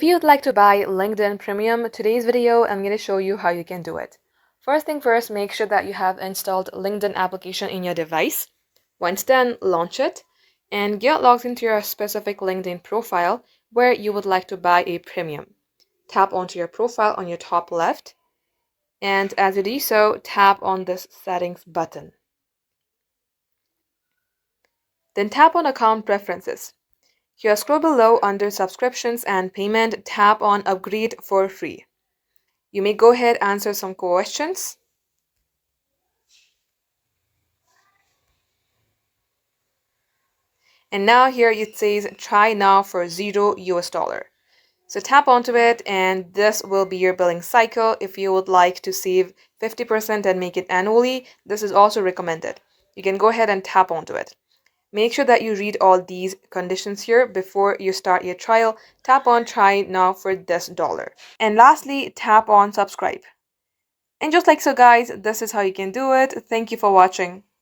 you'd like to buy LinkedIn Premium, today's video I'm going to show you how you can do it. First thing first, make sure that you have installed LinkedIn application in your device. Once done, launch it and get logged into your specific LinkedIn profile where you would like to buy a premium. Tap onto your profile on your top left, and as you do so, tap on this settings button. Then tap on account preferences. Here, scroll below under subscriptions and payment, tap on upgrade for free. You may go ahead and answer some questions. And now here it says try now for $0. So tap onto it and this will be your billing cycle. If you would like to save 50% and make it annually, this is also recommended. You can go ahead and tap onto it. Make sure that you read all these conditions here before you start your trial. Tap on try now for this $1. And lastly, tap on subscribe. And just like so guys, this is how you can do it. Thank you for watching.